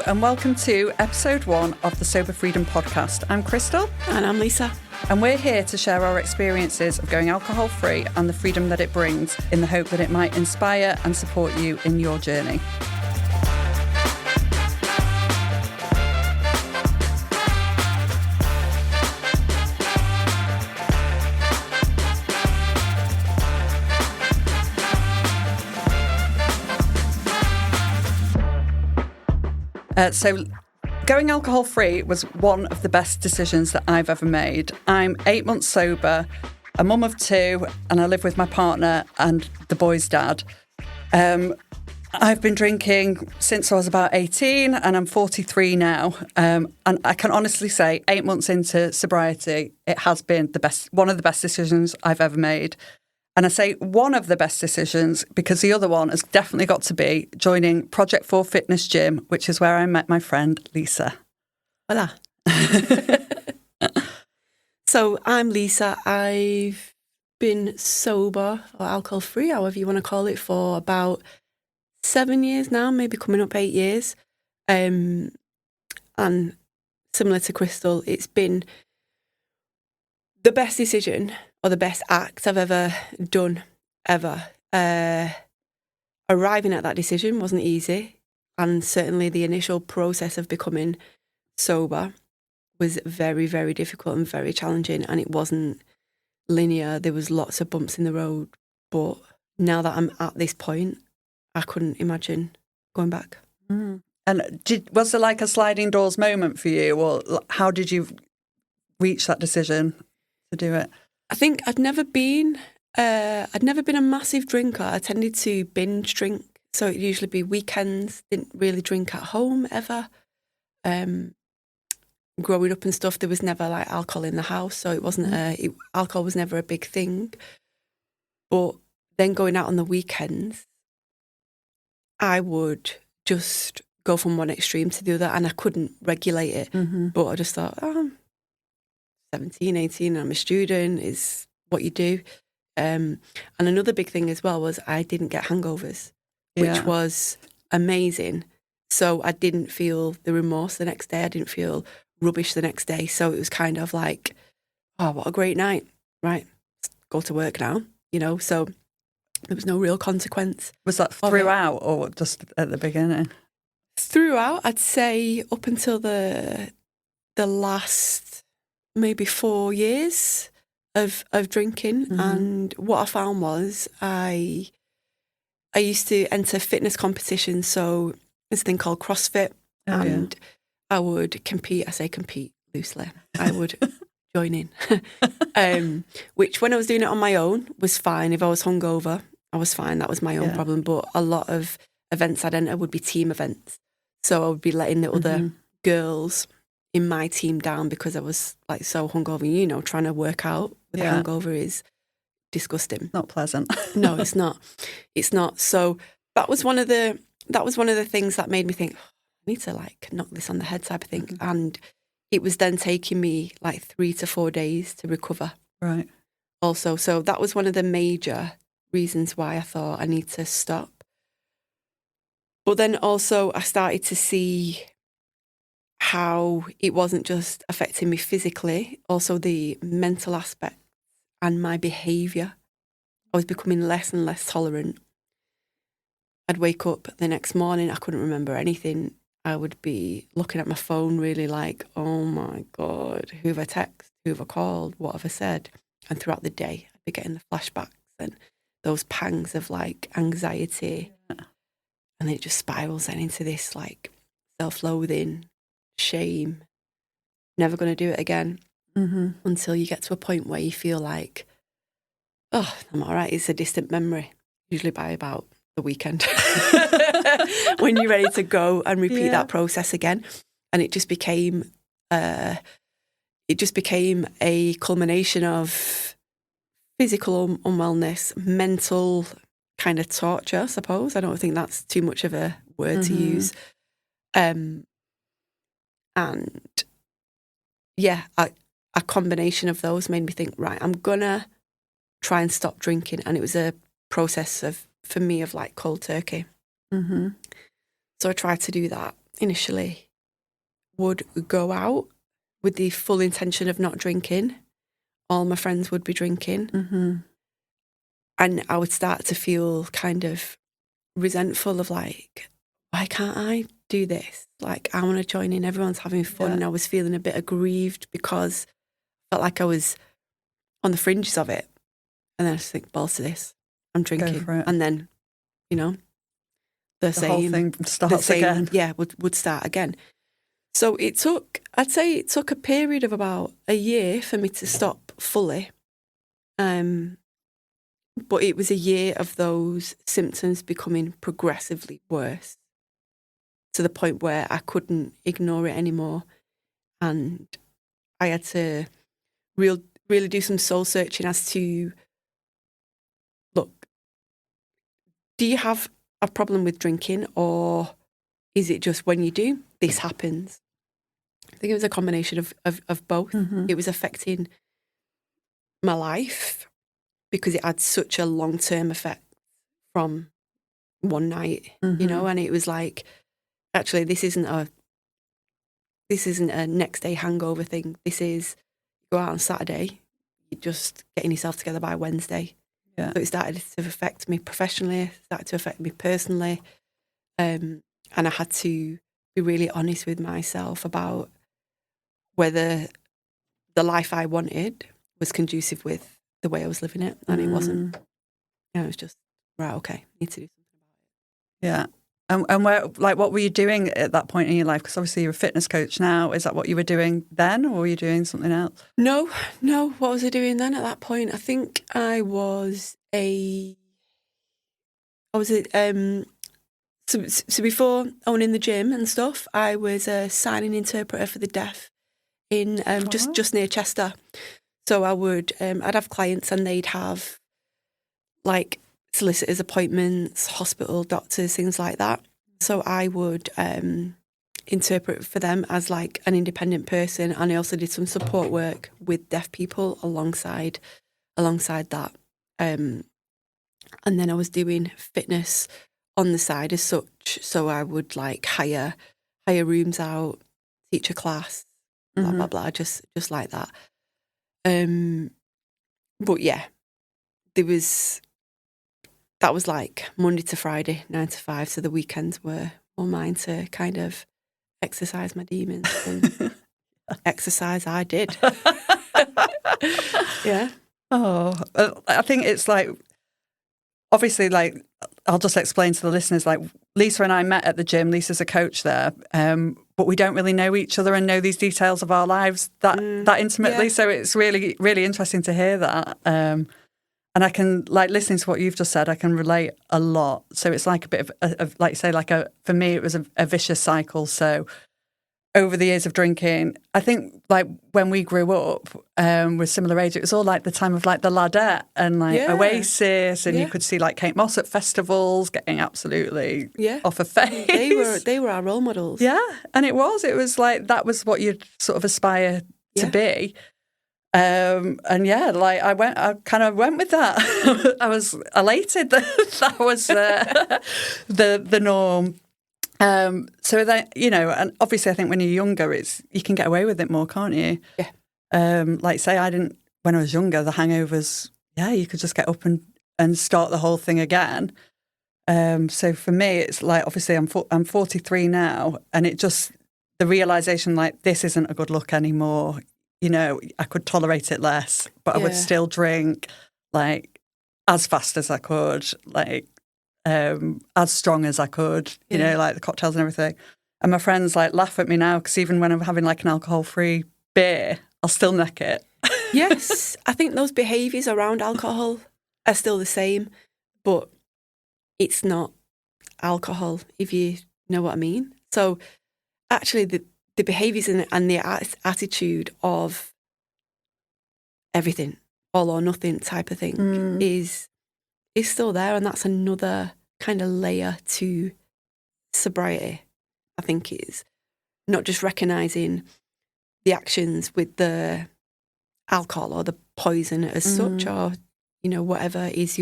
and welcome to episode 1 of the Sober Freedom podcast. I'm Christal. And I'm Lisa. And we're here to share our experiences of going alcohol free and the freedom that it brings, in the hope that it might inspire and support you in your journey. So going alcohol free was one of the best decisions that I've ever made. I'm 8 months sober, a mum of 2, and I live with my partner and the boy's dad. I've been drinking since I was about 18 and I'm 43 now. And I can honestly say 8 months into sobriety, it has been one of the best decisions I've ever made. And I say one of the best decisions because the other one has definitely got to be joining Project 4 Fitness Gym, which is where I met my friend Lisa. Hola. So I'm Lisa. I've been sober or alcohol free, however you want to call it, for about 7 years now, maybe coming up 8 years. And similar to Christal, it's been the best decision or the best act I've ever done, ever. Arriving at that decision wasn't easy, and certainly the initial process of becoming sober was very, very difficult and very challenging, and it wasn't linear. There was lots of bumps in the road, but now that I'm at this point, I couldn't imagine going back. Mm. And was there like a sliding doors moment for you, or how did you reach that decision to do it? I think I'd never been a massive drinker. I tended to binge drink, so it'd usually be weekends. Didn't really drink at home ever. Growing up and stuff, there was never like alcohol in the house, so it wasn't alcohol was never a big thing. But then going out on the weekends, I would just go from one extreme to the other, and I couldn't regulate it. Mm-hmm. But I just thought, 17, 18, I'm a student, is what you do. And another big thing as well was I didn't get hangovers, which was amazing. So I didn't feel the remorse the next day. I didn't feel rubbish the next day. So it was kind of like, oh, what a great night. Right, let's go to work now, so there was no real consequence. Was that throughout or just at the beginning? Throughout, I'd say up until the last maybe 4 years of drinking. Mm-hmm. And what I found was I used to enter fitness competitions. So there's a thing called CrossFit, and I would compete. I say compete loosely. I would join in, which when I was doing it on my own was fine. If I was hungover, I was fine. That was my own problem. But a lot of events I'd enter would be team events. So I would be letting the other girls in my team down because I was like so hungover. Trying to work out with hangover is disgusting. Not pleasant. No, it's not. It's not. So that was one of the things that made me think, I need to like knock this on the head type of thing. Mm-hmm. And it was then taking me like 3 to 4 days to recover. Right. Also, so that was one of the major reasons why I thought I need to stop. But then also I started to see how it wasn't just affecting me physically, also the mental aspect and my behaviour. I was becoming less and less tolerant. I'd wake up the next morning, I couldn't remember anything. I would be looking at my phone really like, oh my God, who have I texted, who have I called, what have I said? And throughout the day, I'd be getting the flashbacks and those pangs of like anxiety. Yeah. And then it just spirals then into this like self-loathing, shame, never going to do it again, until you get to a point where you feel like, oh, I'm all right. It's a distant memory, usually by about the weekend when you're ready to go and repeat that process again. And it just became a culmination of physical unwellness, mental kind of torture, I suppose. I don't think that's too much of a word to use. And yeah, a combination of those made me think, right, I'm gonna try and stop drinking. And it was a process for me of like cold turkey. Mm-hmm. So I tried to do that. initially would go out with the full intention of not drinking. All my friends would be drinking. Mm-hmm. And I would start to feel kind of resentful of like, why can't I do this? Like, I want to join in. Everyone's having fun. Yeah. And I was feeling a bit aggrieved because I felt like I was on the fringes of it. And then I just think, balls to this. I'm drinking. Go for it. And then, you know, the whole thing starts again. Yeah, would start again. So I'd say it took a period of about a year for me to stop fully. But it was a year of those symptoms becoming progressively worse to the point where I couldn't ignore it anymore. And I had to really do some soul searching as to, look, do you have a problem with drinking, or is it just when you do, this happens? I think it was a combination of both. Mm-hmm. It was affecting my life because it had such a long-term effect from one night, Mm-hmm. you know, and it was like, actually, this isn't a next day hangover thing. This is, go out on Saturday, you're just getting yourself together by Wednesday. Yeah. So it started to affect me professionally, started to affect me personally. And I had to be really honest with myself about whether the life I wanted was conducive with the way I was living it. And it wasn't. You know, it was just, right, okay, need to do something about it. Yeah. And where, like, what were you doing at that point in your life? Because obviously you're a fitness coach now. Is that what you were doing then, or were you doing something else? No. What was I doing then at that point? I think I was so before owning the gym and stuff, I was a signing interpreter for the deaf in just near Chester. So I would I'd have clients and they'd have like solicitors' appointments, hospital doctors, things like that. So I would interpret for them as like an independent person, and I also did some support work with deaf people alongside that. And then I was doing fitness on the side as such. So I would like hire rooms out, teach a class, blah blah blah, just like that. But yeah, that was like Monday to Friday, 9 to 5. So the weekends were mine to kind of exercise my demons, and exercise I did. Yeah. Oh, I think it's like, obviously, like, I'll just explain to the listeners, like, Lisa and I met at the gym. Lisa's a coach there, but we don't really know each other and know these details of our lives that intimately. Yeah. So it's really, really interesting to hear that. And I can, like, listening to what you've just said, I can relate a lot. So it's like a bit of like, say, like for me, it was a vicious cycle. So over the years of drinking, I think, like, when we grew up, with similar age, it was all like the time of like the Ladette and like Oasis, and you could see like Kate Moss at festivals getting absolutely off her face. They were our role models. Yeah, and it was like that was what you'd sort of aspire to be. And yeah, like I kind of went with that. I was elated that was the norm. So then, you know, and obviously I think when you're younger, you can get away with it more, can't you? Yeah. Like, say when I was younger, the hangovers, you could just get up and start the whole thing again. So for me, it's like, obviously I'm 43 now, and it just, the realization, like, this isn't a good look anymore. You know, I could tolerate it less, but I would still drink, like, as fast as I could, like, as strong as I could, you know, like the cocktails and everything. And my friends, like, laugh at me now because even when I'm having, like, an alcohol-free beer, I'll still neck it. Yes, I think those behaviours around alcohol are still the same, but it's not alcohol, if you know what I mean. So actually the behaviours and the attitude of everything, all or nothing type of thing is still there, and that's another kind of layer to sobriety. I think is not just recognising the actions with the alcohol or the poison as such, or, you know, whatever is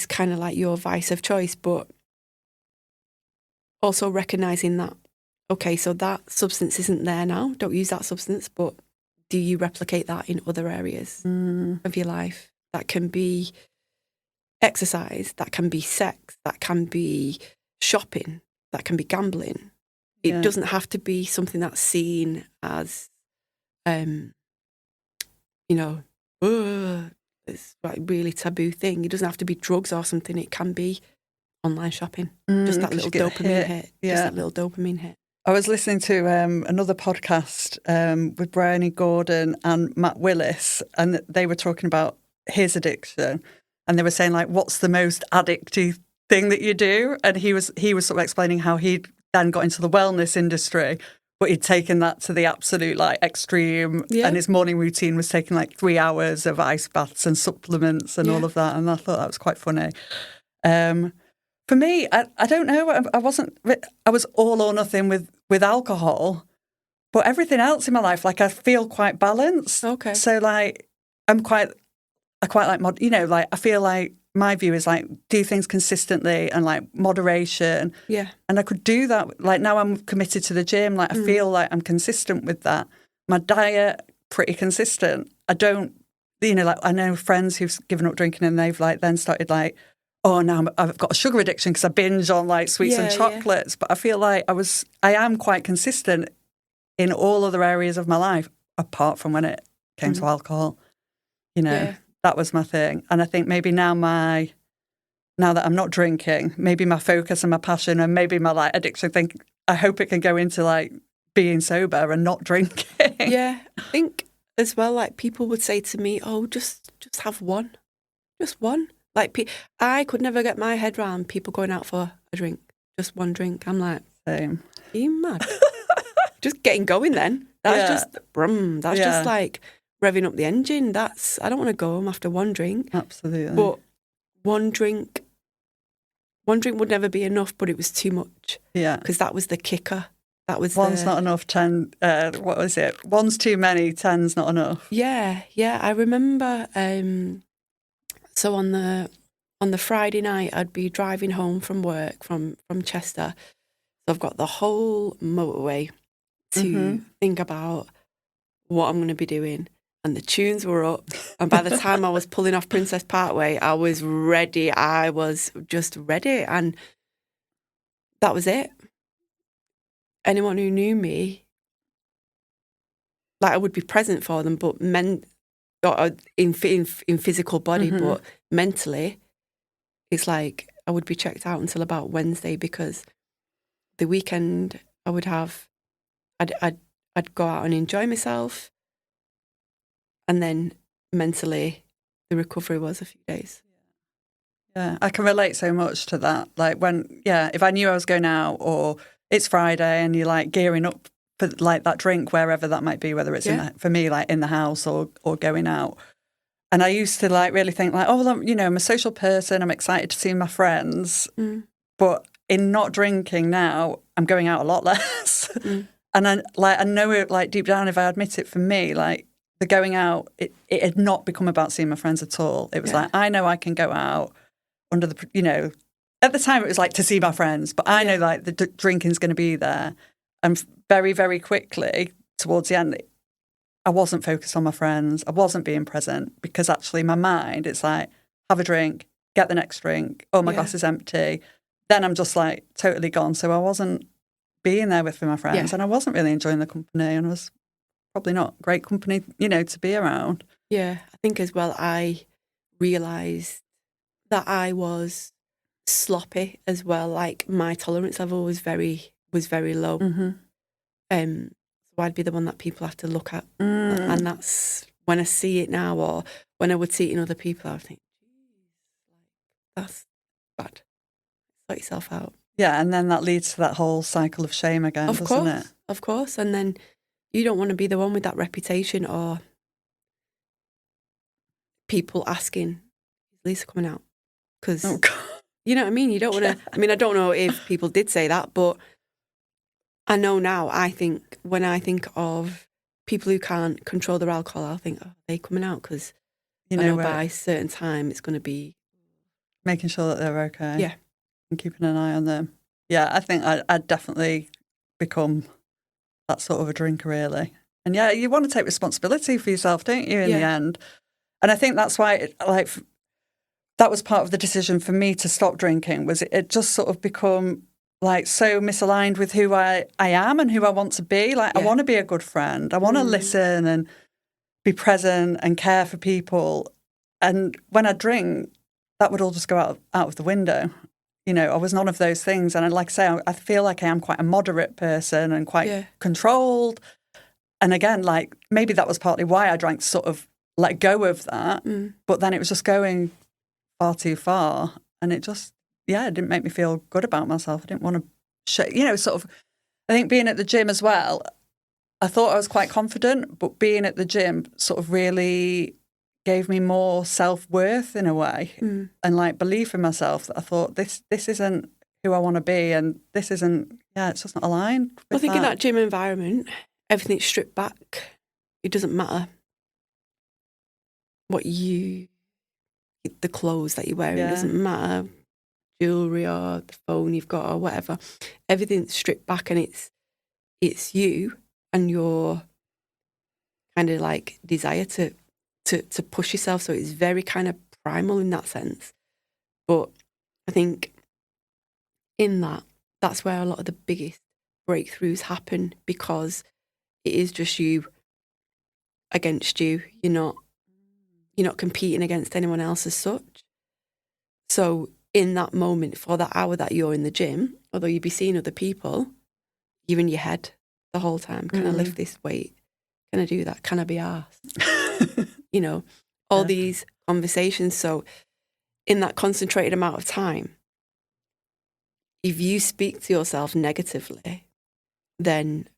kind of like your vice of choice, but also recognising that, okay, so that substance isn't there now. Don't use that substance, but do you replicate that in other areas of your life? That can be exercise, that can be sex, that can be shopping, that can be gambling. It doesn't have to be something that's seen as, you know, it's like really taboo thing. It doesn't have to be drugs or something. It can be online shopping. Just that little dopamine hit. Yeah. Just that little dopamine hit. I was listening to another podcast with Bryony Gordon and Matt Willis, and they were talking about his addiction, and they were saying like, "What's the most addictive thing that you do?" And he was sort of explaining how he'd then got into the wellness industry, but he'd taken that to the absolute like extreme, and his morning routine was taking like 3 hours of ice baths and supplements and all of that. And I thought that was quite funny. For me, I don't know. I was all or nothing with alcohol, but everything else in my life, like I feel quite balanced. Okay. So like I quite like like I feel like my view is like do things consistently and like moderation. Yeah. And I could do that. Like now I'm committed to the gym. Like I feel like I'm consistent with that. My diet, pretty consistent. I don't, like I know friends who've given up drinking and they've like then started like, oh, now I've got a sugar addiction because I binge on like sweets and chocolates. But I feel like I am quite consistent in all other areas of my life, apart from when it came to alcohol. That was my thing. And I think maybe now that I'm not drinking, maybe my focus and my passion and maybe my like addiction thing, I hope it can go into like being sober and not drinking. Yeah, I think as well, like people would say to me, oh, just have one. Just one. Like, I could never get my head around people going out for a drink, just one drink. I'm like, same. Are you mad? Just getting going then. That's just brum. That's just like revving up the engine. I don't want to go home after one drink. Absolutely. But one drink would never be enough, but it was too much. Yeah. Because that was the kicker. That was one's not enough, 10, what was it? One's too many, 10's not enough. Yeah. I remember... So on the Friday night, I'd be driving home from work from Chester. So I've got the whole motorway to think about what I'm going to be doing. And the tunes were up. And by the time I was pulling off Princess Parkway, I was ready. I was just ready. And that was it. Anyone who knew me, like I would be present for them, but in physical body, but mentally, it's like I would be checked out until about Wednesday because the weekend I'd go out and enjoy myself, and then mentally the recovery was a few days. Yeah, I can relate so much to that. Like if I knew I was going out or it's Friday and you're like gearing up for like that drink wherever that might be, whether it's for me like in the house or going out. And I used to like really think like, oh, well, I'm a social person. I'm excited to see my friends. But in not drinking now, I'm going out a lot less. And I know it like deep down, if I admit it for me, like the going out, it had not become about seeing my friends at all. It was like, I know I can go out under the, at the time it was like to see my friends, but I know like the drinking's going to be there. And very, very quickly towards the end, I wasn't focused on my friends. I wasn't being present because actually my mind, it's like, have a drink, get the next drink. Oh, my glass is empty. Then I'm just like totally gone. So I wasn't being there with my friends and I wasn't really enjoying the company and I was probably not great company, to be around. Yeah, I think as well, I realised that I was sloppy as well. Like my tolerance level was very low. So I'd be the one that people have to look at. And that's when I see it now or when I would see it in other people, I would think, that's bad. Sort yourself out. Yeah, and then that leads to that whole cycle of shame again, doesn't it? Of course. And then you don't want to be the one with that reputation or people asking, is Lisa coming out? Because, you know what I mean? You don't want to, I don't know if people did say that, but I know now, when I think of people who can't control their alcohol, I'll think, oh, are they coming out? Because I know by a certain time it's going to be... Making sure that they're okay. Yeah. And keeping an eye on them. Yeah, I think I'd definitely become that sort of a drinker, really. And yeah, you want to take responsibility for yourself, don't you, in the end? And I think that's why, that was part of the decision for me to stop drinking, was it just sort of become like so misaligned with who I am and who I want to be. Like, I want to be a good friend. I want to listen and be present and care for people. And when I drink, that would all just go out of the window. You know, I was none of those things. And like I say, I feel like I am quite a moderate person and quite controlled. And again, like, maybe that was partly why I drank, to sort of let go of that. But then it was just going far too far. And it just, it didn't make me feel good about myself. I didn't want to, sort of, I think being at the gym as well, I thought I was quite confident, but being at the gym sort of really gave me more self-worth in a way and like belief in myself, that I thought this isn't who I want to be, and this isn't, it's just not aligned with I think in that gym environment, everything's stripped back. It doesn't matter the clothes that you're wearing, it doesn't matter, jewellery or the phone you've got or whatever. Everything's stripped back, and it's you and your kind of like desire to push yourself. So it's very kind of primal in that sense. But I think in that's where a lot of the biggest breakthroughs happen, because it is just you against you. You're not competing against anyone else as such. So in that moment, for that hour that you're in the gym, although you'd be seeing other people, you're in your head the whole time. Can I lift this weight? Can I do that? Can I be arsed? All these conversations. So in that concentrated amount of time, if you speak to yourself negatively, then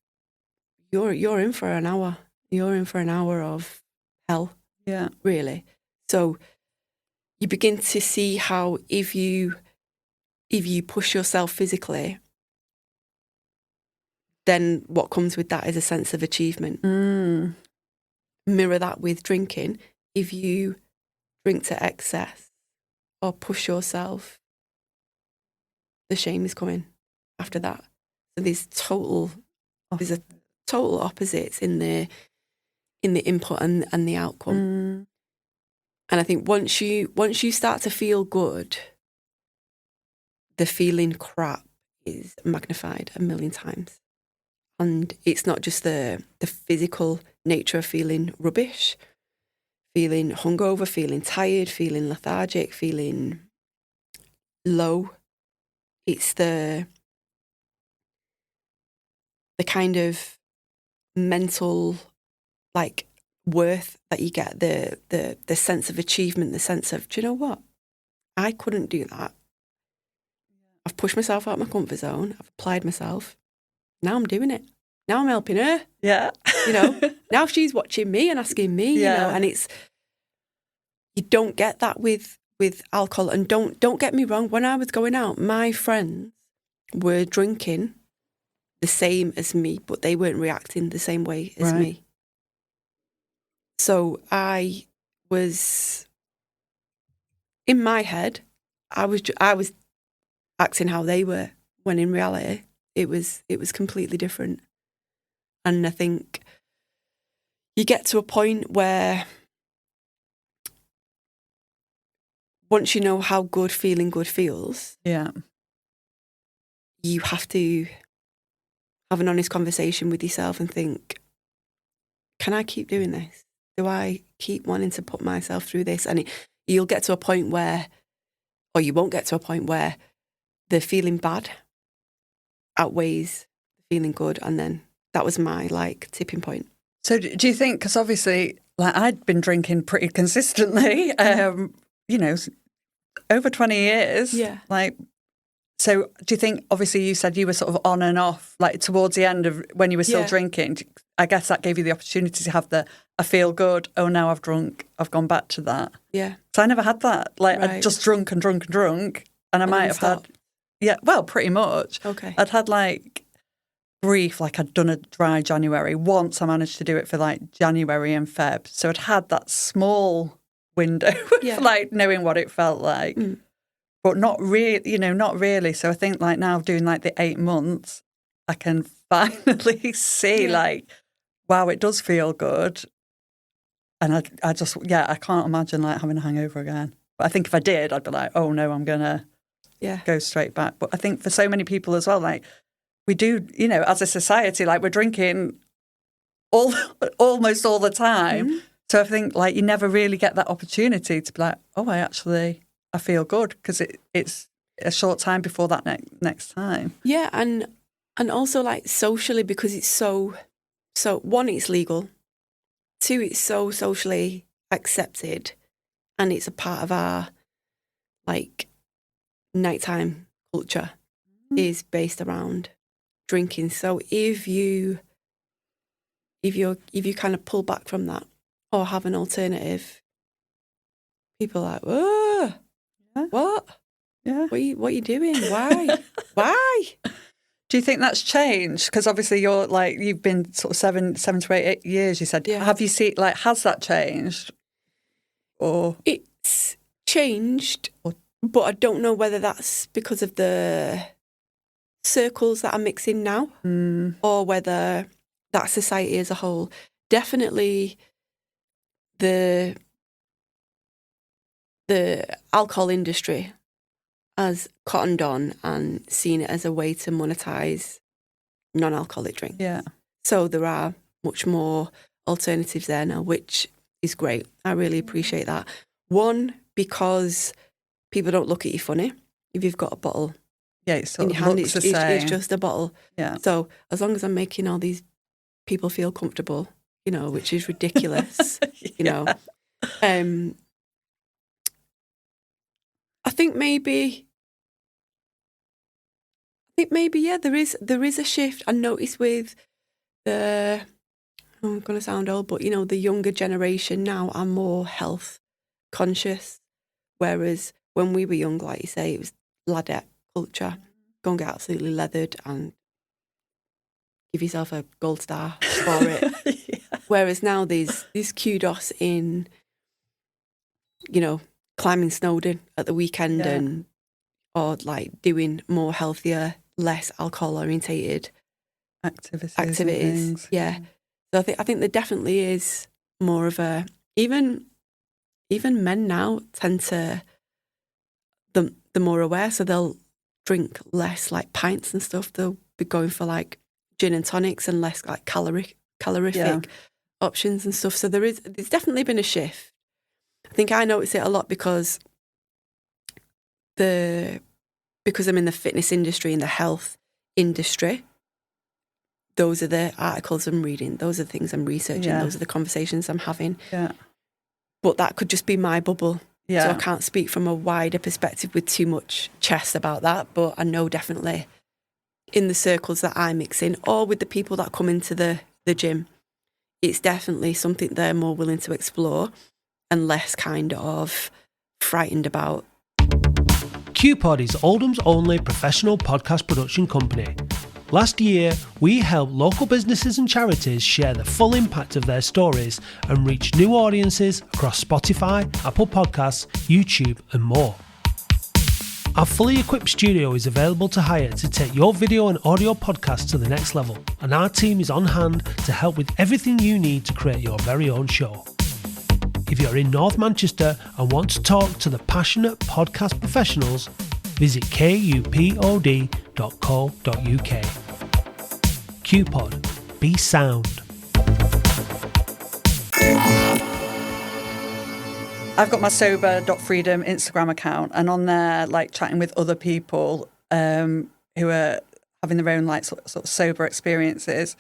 you're in for an hour. You're in for an hour of hell. Yeah. Really. So you begin to see how if you push yourself physically, then what comes with that is a sense of achievement. Mirror that with drinking. If you drink to excess or push yourself, the shame is coming after that. So there's a total opposites in the input and the outcome. And I think once you start to feel good, the feeling crap is magnified 1,000,000 times. And it's not just the physical nature of feeling rubbish, feeling hungover, feeling tired, feeling lethargic, feeling low. It's the kind of mental, like, worth that you get, the sense of achievement, the sense of, do you know what? I couldn't do that. I've pushed myself out of my comfort zone. I've applied myself. Now I'm doing it. Now I'm helping her. Yeah. Now she's watching me and asking me, and it's, you don't get that with alcohol. And don't get me wrong, when I was going out, my friends were drinking the same as me, but they weren't reacting the same way as me. So I was, in my head, I was acting how they were, when in reality it was completely different. And I think you get to a point where once you know how good feeling good feels, you have to have an honest conversation with yourself and think, can I keep doing this? Do I keep wanting to put myself through this? And you'll get to a point where, or you won't get to a point where, the feeling bad outweighs the feeling good. And then that was my tipping point. So do you think, because obviously I'd been drinking pretty consistently, over 20 years. Yeah. So do you think, obviously you said you were sort of on and off, towards the end of when you were still drinking, I guess that gave you the opportunity to have I feel good, oh, now I've drunk, I've gone back to that. Yeah. So I never had that. I'd just drunk and drunk and drunk, and I might have had, pretty much. Okay. I'd had brief, I'd done a dry January. Once I managed to do it for January and Feb. So I'd had that small window of knowing what it felt like. but not really, not really. So I think like now doing like the 8 months, I can finally see like, wow, it does feel good. And I just, I can't imagine like having a hangover again. But I think if I did, I'd be like, oh no, I'm going to go straight back. But I think for so many people as well, like we do, as a society, like we're drinking almost all the time. Mm-hmm. So I think like you never really get that opportunity to be like, oh, I feel good, because it's a short time before that next time. Yeah, and also like socially, because it's so one, it's legal. 2, it's so socially accepted, and it's a part of our like nighttime culture is based around drinking. So if you kind of pull back from that or have an alternative, people are like, oh, what? Yeah. What are you doing? Why? Why? Do you think that's changed? Because obviously you've been sort of 7 to 8 years, you said. Yeah. Have you seen, like, has that changed? Or it's changed, but I don't know whether that's because of the circles that I'm mixing now or whether that's society as a whole. Definitely the alcohol industry has cottoned on and seen it as a way to monetize non-alcoholic drinks. Yeah. So there are much more alternatives there now, which is great. I really appreciate that. One, because people don't look at you funny if you've got a bottle in your hand. It's just a bottle. Yeah. So as long as I'm making all these people feel comfortable, which is ridiculous, I think maybe, there is a shift. I noticed with I'm going to sound old, but the younger generation now are more health conscious, whereas when we were young, like you say, it was ladette culture. Go and get absolutely leathered and give yourself a gold star for it. Yeah. Whereas now there's kudos in, climbing Snowdon at the weekend and or like doing more healthier, less alcohol orientated activities. Yeah. So I think there definitely is more of a, even men now tend to, the more aware, so they'll drink less like pints and stuff. They'll be going for like gin and tonics and less like calorific options and stuff. So there's definitely been a shift. I think I notice it a lot because I'm in the fitness industry and the health industry. Those are the articles I'm reading. Those are the things I'm researching. Those are the conversations I'm having. Yeah. But that could just be my bubble. Yeah. So I can't speak from a wider perspective with too much chest about that. But I know definitely in the circles that I mix in, or with the people that come into the gym, it's definitely something they're more willing to explore and less kind of frightened about. KUPOD is Oldham's only professional podcast production company. Last year, we helped local businesses and charities share the full impact of their stories and reach new audiences across Spotify, Apple Podcasts, YouTube and more. Our fully equipped studio is available to hire to take your video and audio podcast to the next level, and our team is on hand to help with everything you need to create your very own show. If you're in North Manchester and want to talk to the passionate podcast professionals, visit kupod.co.uk. KUPOD. Be sound. I've got my sober.freedom Instagram account, and on there, like chatting with other people who are having their own like sort of sober experiences.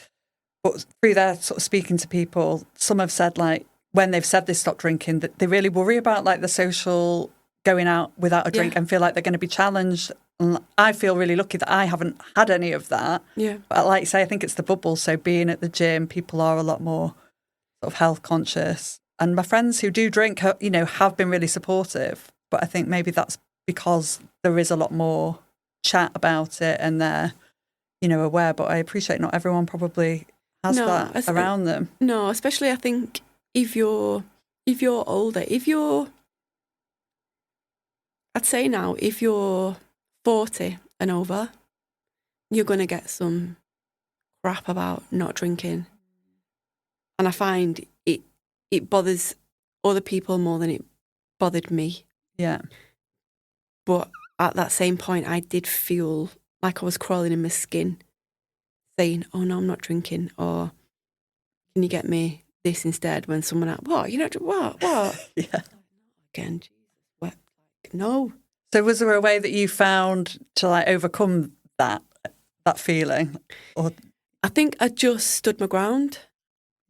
But through there, sort of speaking to people, some have said like when they've said they stopped drinking, that they really worry about like the social going out without a drink and feel like they're going to be challenged. And I feel really lucky that I haven't had any of that. Yeah. But like you say, I think it's the bubble. So being at the gym, people are a lot more sort of health conscious. And my friends who do drink, have been really supportive. But I think maybe that's because there is a lot more chat about it and they're, aware. But I appreciate not everyone probably has that around them. No, especially I think if you're older, if you're I'd say now, if you're 40 and over, you're going to get some crap about not drinking. And I find it bothers other people more than it bothered me. Yeah. But at that same point, I did feel like I was crawling in my skin, saying, oh, no, I'm not drinking. Or can you get me this instead? When someone else, what? You know, what? Yeah. Again, Jesus, what? Like, no. So was there a way that you found to like overcome that feeling? Or I think I just stood my ground.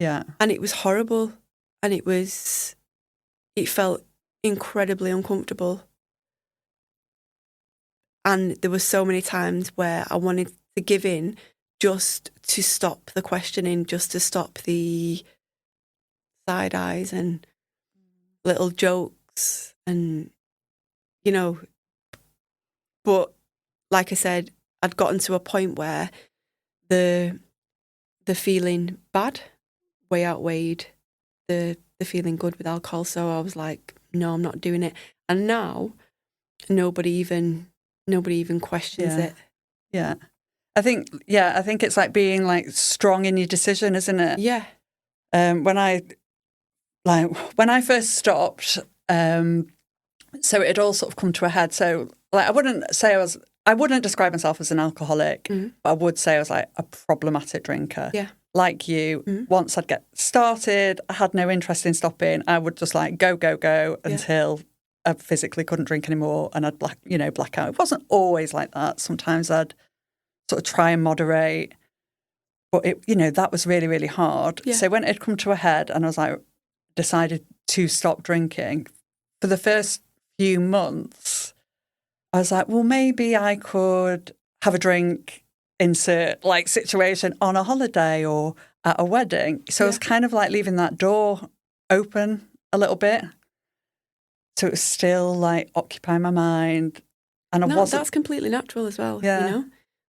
yeah. And it was horrible. And it felt incredibly uncomfortable. And there were so many times where I wanted to give in just to stop the questioning, just to stop the side eyes and little jokes and, you know. But like I said, I'd gotten to a point where the feeling bad way outweighed the feeling good with alcohol. So I was like, no, I'm not doing it. And now nobody even questions it. Yeah. I think it's like being like strong in your decision, isn't it? Yeah. When I first stopped, so it all sort of come to a head. So like I wouldn't describe myself as an alcoholic, but I would say I was like a problematic drinker. Yeah. Like you, once I'd get started, I had no interest in stopping. I would just like go until I physically couldn't drink anymore, and I'd black out. It wasn't always like that. Sometimes I'd sort of try and moderate, but that was really, really hard. Yeah. So when it had come to a head, and I was like, decided to stop drinking, for the first few months, I was like, well, maybe I could have a drink, insert like situation on a holiday or at a wedding. So I was kind of like leaving that door open a little bit. So it was still like occupying my mind. And that's completely natural as well. Yeah. You know,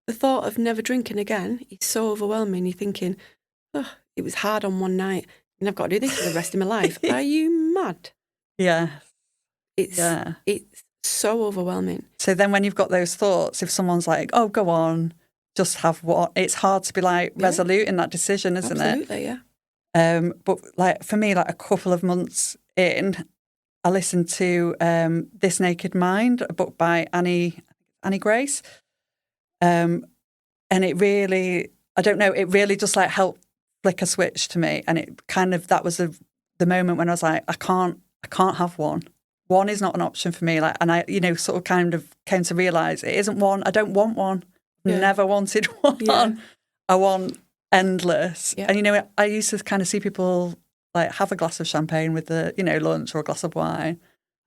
the thought of never drinking again is so overwhelming. You're thinking, oh, it was hard on one night and I've got to do this for the rest of my life. Are you mad? Yeah. It's so overwhelming. So then when you've got those thoughts, if someone's like, oh, go on, just have what, it's hard to be like resolute in that decision, isn't it? Absolutely, yeah. But like for me, like a couple of months in, I listened to This Naked Mind, a book by Annie Grace. And it really, I don't know, it really just like helped flick a switch to me. And it kind of, that was the moment when I was like, I can't have one. One is not an option for me. Like, and I, sort of kind of came to realise it isn't one. I don't want one. Yeah. Never wanted one. Yeah. I want endless. Yeah. And, I used to kind of see people like have a glass of champagne with the, lunch or a glass of wine.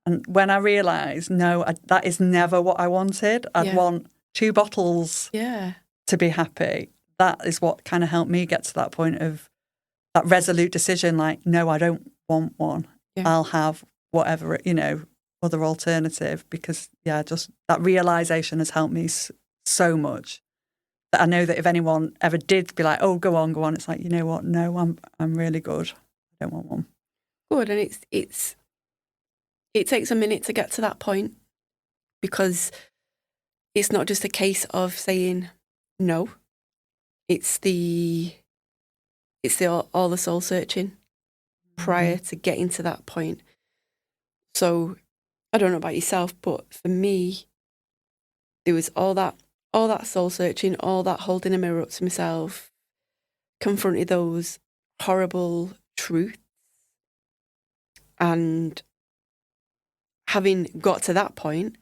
And when I realised, no, that is never what I wanted. I'd want 2 bottles to be happy. That is what kind of helped me get to that point of that resolute decision. Like, no, I don't want one. Yeah. I'll have whatever, other alternative, because just that realisation has helped me so much that I know that if anyone ever did be like, oh, go on, it's like, you know what? No, I'm really good. I don't want one. Good. And it takes a minute to get to that point, because it's not just a case of saying no. It's all the soul searching prior to getting to that point. So I don't know about yourself, but for me, there was all that soul searching, all that holding a mirror up to myself, confronting those horrible truths, and having got to that point,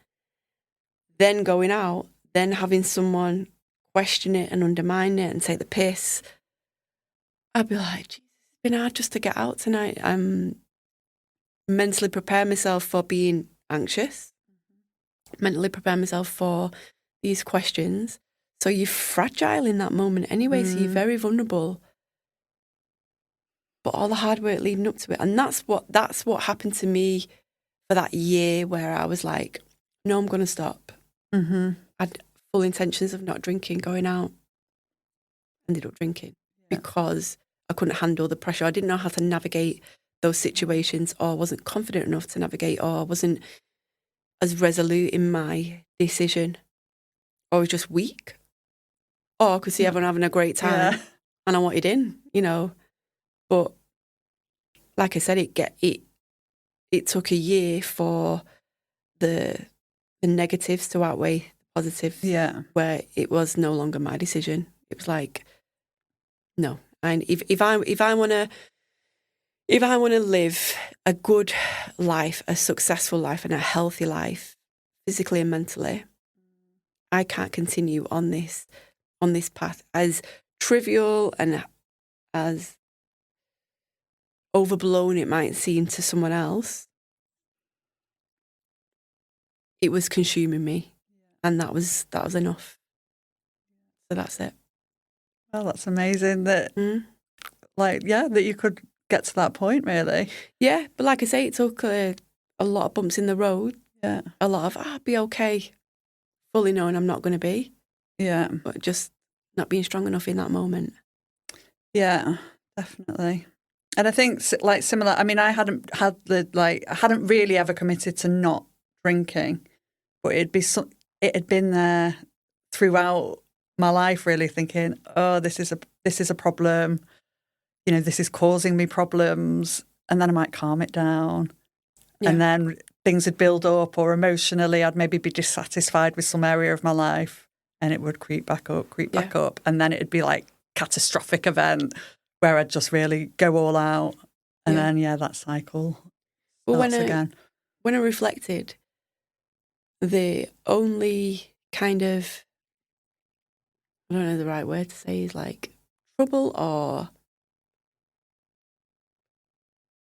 then going out, then having someone question it and undermine it and take the piss, I'd be like, Jesus, it's been hard just to get out tonight. I'm mentally prepare myself for being anxious, mentally prepare myself for these questions. So you're fragile in that moment anyway, so you're very vulnerable. But all the hard work leading up to it, and that's what happened to me for that year, where I was like, no, I'm going to stop. I had full intentions of not drinking, going out, ended up drinking because I couldn't handle the pressure. I didn't know how to navigate those situations, or wasn't confident enough to navigate, or I as resolute in my decision. Or I was just weak. Or I could see everyone having a great time and I wanted in, But like I said, it took a year for the negatives to outweigh the positives. Yeah. Where it was no longer my decision. It was like, no. And if I want to live a good life, a successful life, and a healthy life, physically and mentally, I can't continue on this path. As trivial and as overblown it might seem to someone else, it was consuming me, and that was enough. So that's it. Well, that's amazing that, that you could get to that point, really. Yeah, but like I say, it took a lot of bumps in the road. Yeah. A lot of, I'll be okay, fully knowing I'm not going to be. Yeah. But just not being strong enough in that moment. Yeah, definitely. And I think similar, I mean, I hadn't really ever committed to not drinking, but it had been there throughout my life, really, thinking, oh, this is a problem, this is causing me problems, and then I might calm it down. Yeah. And then things would build up, or emotionally I'd maybe be dissatisfied with some area of my life, and it would creep back up, and then it'd be like catastrophic event where I'd just really go all out, and then that cycle starts again. When I reflected, the only kind of, I don't know the right word to say, is like trouble or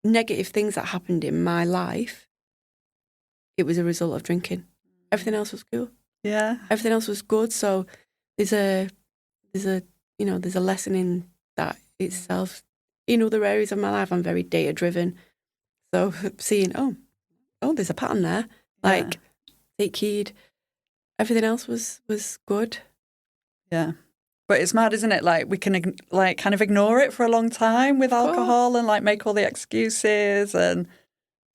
negative things that happened in my life, it was a result of drinking. Everything else was cool. Yeah. Everything else was good. So there's a lesson in that itself. In other areas of my life, I'm very data driven. So seeing, oh, there's a pattern there. Like, take heed. Everything else was good. Yeah. But it's mad, isn't it? Like, we can kind of ignore it for a long time with alcohol and make all the excuses and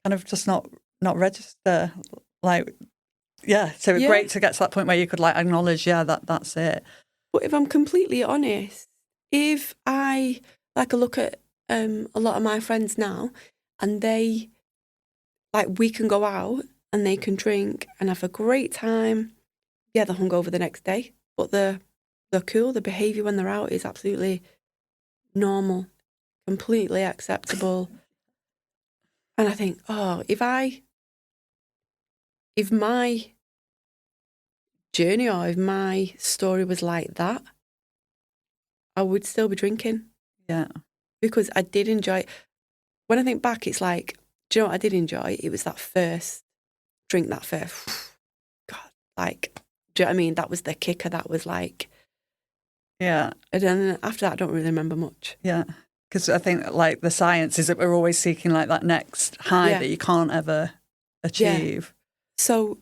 kind of just not register. So great to get to that point where you could acknowledge, that's it. But if I'm completely honest, if I look at a lot of my friends now, and they we can go out and they can drink and have a great time. Yeah, they're hungover the next day, but they're cool. The behaviour when they're out is absolutely normal, completely acceptable. And I think, if my journey or if my story was like that, I would still be drinking. Yeah. Because I did enjoy it. When I think back, it's like, do you know what I did enjoy? It was that first drink, that first, God, do you know what I mean? That was the kicker. That was yeah. And then after that, I don't really remember much. Yeah. Because I think the science is that we're always seeking that next high that you can't ever achieve. Yeah. So,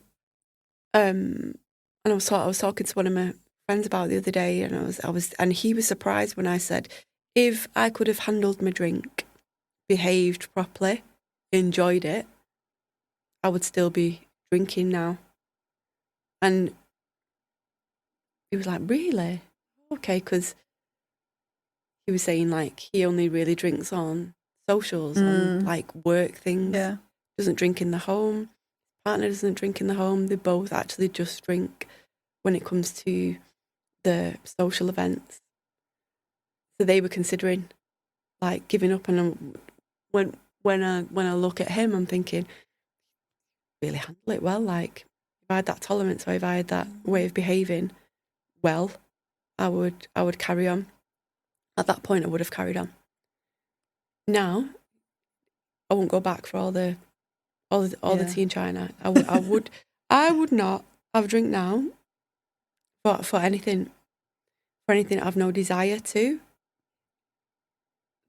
and I was talking to one of my friends about it the other day, and and he was surprised when I said, if I could have handled my drink, behaved properly, enjoyed it, I would still be drinking now. And he was like, really? Okay, because he was saying he only really drinks on socials, on work things. Yeah. Doesn't drink in the home. Partner doesn't drink in the home. They both actually just drink when it comes to the social events. So they were considering giving up. And when I look at him, I'm thinking, really handle it well. If I had that tolerance, or if I had that way of behaving well, I would carry on. At that point, I would have carried on. Now, I won't go back for all the tea in China. I would not have a drink now for anything I've no desire to.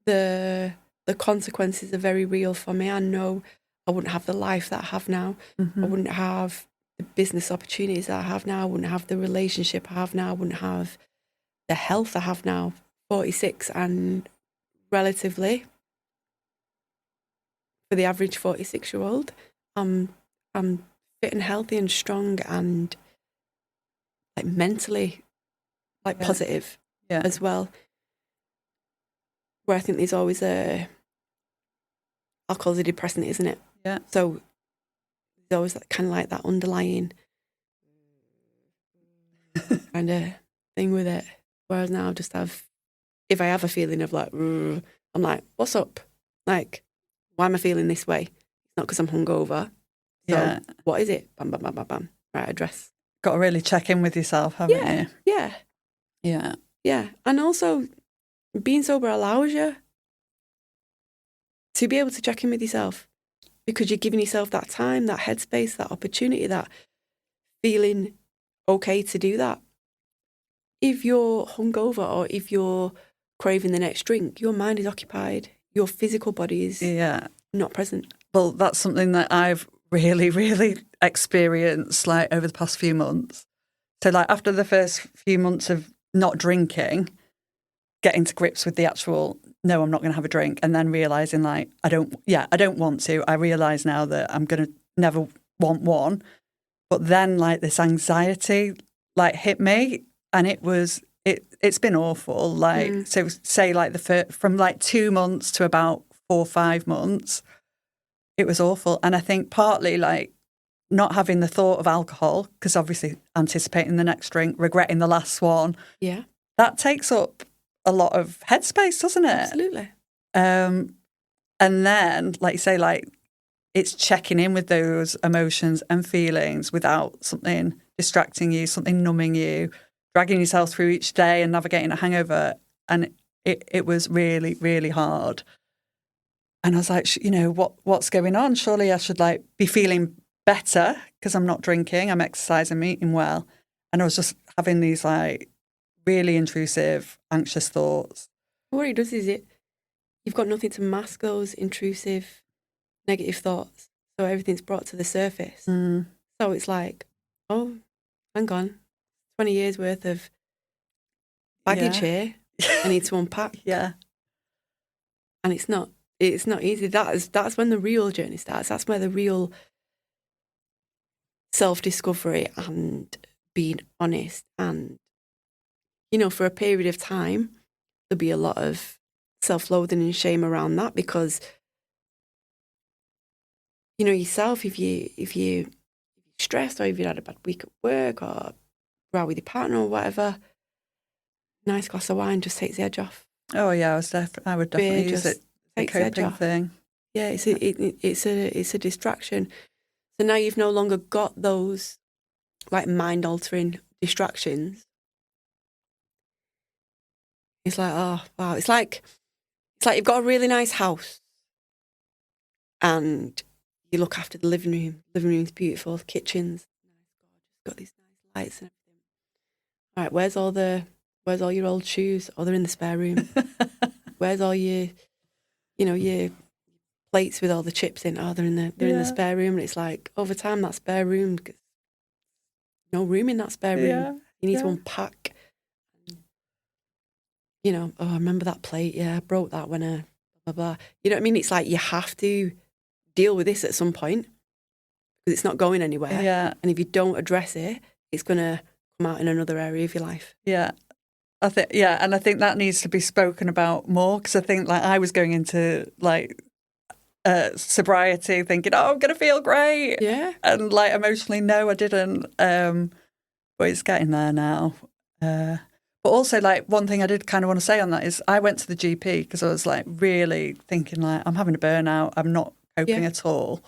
The consequences are very real for me. I know I wouldn't have the life that I have now. Mm-hmm. I wouldn't have the business opportunities that I have now. I wouldn't have the relationship I have now. I wouldn't have the health I have now. 46, and relatively, for the average 46-year-old, I'm fit and healthy and strong and like mentally like positive as well. Where I think there's always alcohol's a depressant, isn't it? Yeah. So there's always kind of like that underlying kind of thing with it. Whereas now I just have, if I have a feeling of like, I'm like, what's up? Like, why am I feeling this way? It's not because I'm hungover. So what is it? Bam, bam, bam, bam, bam. Right, address. Got to really check in with yourself, haven't you? Yeah. Yeah. Yeah. And also being sober allows you to be able to check in with yourself because you're giving yourself that time, that headspace, that opportunity, that feeling okay to do that. If you're hungover or if you're craving the next drink, your mind is occupied. Your physical body is not present. Well, that's something that I've really, really experienced like over the past few months. So like after the first few months of not drinking, getting to grips with the actual, no, I'm not going to have a drink. And then realising like, I don't want to. I realise now that I'm going to never want one. But then like this anxiety like hit me and it's been awful. Like, so say like from like 2 months to about 4 or 5 months, it was awful. And I think partly like not having the thought of alcohol, because obviously anticipating the next drink, regretting the last one. Yeah. That takes up a lot of headspace, doesn't it? Absolutely. And then, like you say, like it's checking in with those emotions and feelings without something distracting you, something numbing you, dragging yourself through each day and navigating a hangover. And it was really, really hard. And I was like, what's going on? Surely I should like be feeling better because I'm not drinking, I'm exercising, I'm eating well. And I was just having these like really intrusive, anxious thoughts. What it does is you've got nothing to mask those intrusive, negative thoughts. So everything's brought to the surface. So it's like, oh, hang on, 20 years worth of baggage here. I need to unpack. And it's not easy. That's when the real journey starts. That's where the real self-discovery and being honest and, for a period of time, there'll be a lot of self-loathing and shame around that because, yourself, if you're stressed or if you had a bad week at work or row with your partner or whatever, nice glass of wine just takes the edge off. Oh yeah, I would definitely use it. A coping thing. Yeah, it's a distraction. So now you've no longer got those like mind-altering distractions. It's like, oh wow, it's like you've got a really nice house, and you look after the living room. Living room's beautiful, the kitchen's got these nice lights and everything. All right, where's all your old shoes? Oh, they're in the spare room. Where's all your plates with all the chips in? Oh, they're in the spare room. And it's like over time that spare room, no room in that spare room. Yeah. You need to unpack. Oh, I remember that plate. Yeah, I broke that when I blah, blah. You know what I mean? It's like you have to deal with this at some point because it's not going anywhere. Yeah. And if you don't address it, it's going to come out in another area of your life. Yeah. And I think that needs to be spoken about more because I think like I was going into like sobriety thinking, oh, I'm going to feel great. Yeah. And like emotionally, no, I didn't. But it's getting there now. But also, like, one thing I did kind of want to say on that is I went to the GP because I was, like, really thinking, like, I'm having a burnout. I'm not coping at all.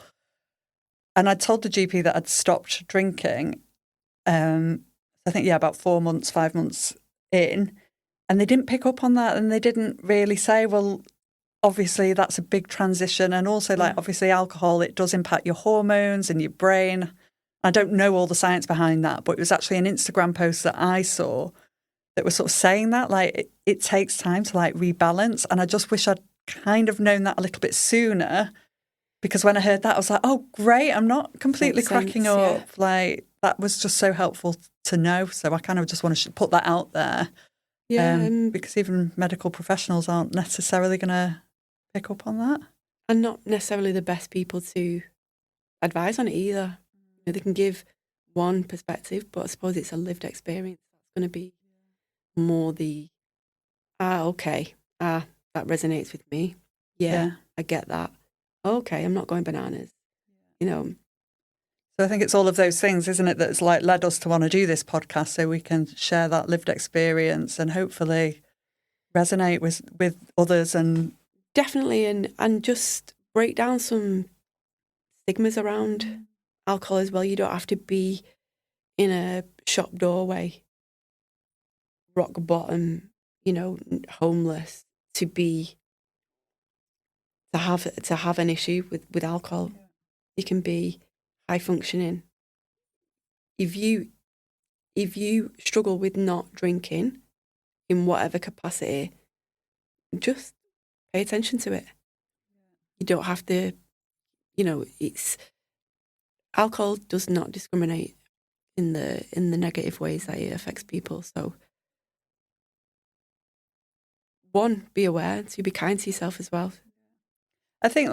And I told the GP that I'd stopped drinking, I think, about 4 months, 5 months in. And they didn't pick up on that. And they didn't really say, well, obviously, that's a big transition. And also, like, obviously, alcohol, it does impact your hormones and your brain. I don't know all the science behind that, but it was actually an Instagram post that I saw that was sort of saying that, like, it takes time to, like, rebalance. And I just wish I'd kind of known that a little bit sooner because when I heard that, I was like, oh, great, I'm not completely cracking up. Yeah. Like, that was just so helpful to know. So I kind of just want to put that out there. Yeah. Because even medical professionals aren't necessarily going to pick up on that. And not necessarily the best people to advise on it either. They can give one perspective, but I suppose it's a lived experience. That's going to be more the, that resonates with me. Yeah, I get that. Okay, I'm not going bananas. So I think it's all of those things, isn't it, that's like led us to want to do this podcast, so we can share that lived experience and hopefully resonate with others. And definitely, and just break down some stigmas around alcohol as well. You don't have to be in a shop doorway, rock bottom, homeless to have an issue with alcohol. You can be high functioning. If you struggle with not drinking in whatever capacity, just pay attention to it. You don't have to, it's alcohol does not discriminate in the negative ways that it affects people. So one, be aware, to be kind to yourself as well. I think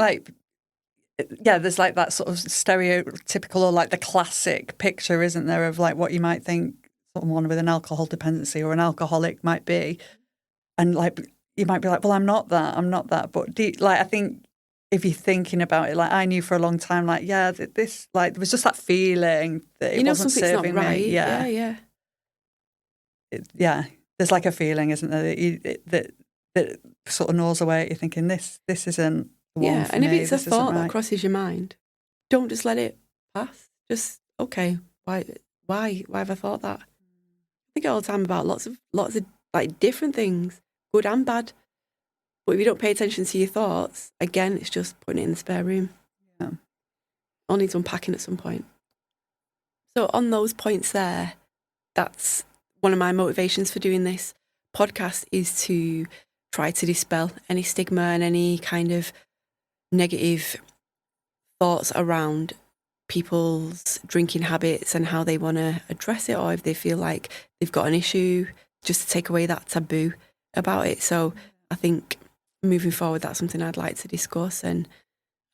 there's like that sort of stereotypical or like the classic picture, isn't there, of like what you might think someone with an alcohol dependency or an alcoholic might be. And like, you might be like, well, I'm not that. But I think if you're thinking about it, like I knew for a long time, like, this, like, there was just that feeling that it wasn't serving not right. me. Yeah. There's like a feeling, isn't there, that sort of gnaws away at you thinking this isn't the one for and me. if it's a this thought isn't right. that crosses your mind, don't just let it pass. Just, okay, why have I thought that? I think all the time about lots of like different things, good and bad. But if you don't pay attention to your thoughts, again, it's just putting it in the spare room. Yeah. All needs unpacking at some point. So on those points there, that's one of my motivations for doing this podcast, is to try to dispel any stigma and any kind of negative thoughts around people's drinking habits and how they want to address it, or if they feel like they've got an issue, just to take away that taboo about it. So I think moving forward, that's something I'd like to discuss and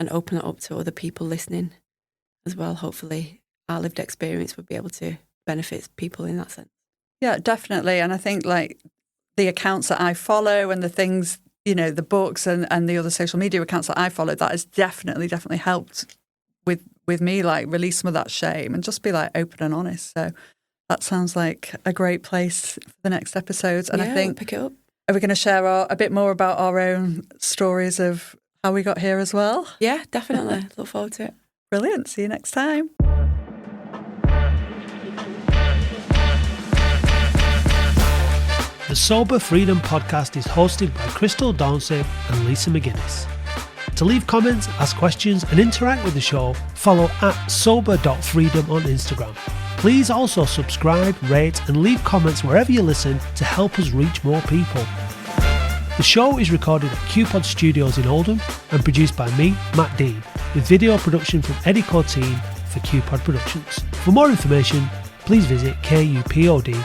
open it up to other people listening as well. Hopefully our lived experience would be able to benefit people in that sense. Yeah, definitely. And I think like the accounts that I follow and the things, the books and the other social media accounts that I follow, that has definitely helped with me, like release some of that shame and just be like open and honest. So that sounds like a great place for the next episodes. And I think, pick it up. Are we going to share a bit more about our own stories of how we got here as well? Yeah, definitely. Look forward to it. Brilliant. See you next time. The Sober Freedom podcast is hosted by Christal, Dauncey and Lisa McGinnis. To leave comments, ask questions and interact with the show, follow @sober.freedom on Instagram. Please also subscribe, rate and leave comments wherever you listen to help us reach more people. The show is recorded at KUPOD Studios in Oldham and produced by me, Matt Dean, with video production from Eddie Corteen for KUPOD Productions. For more information, please visit kupod.co.uk.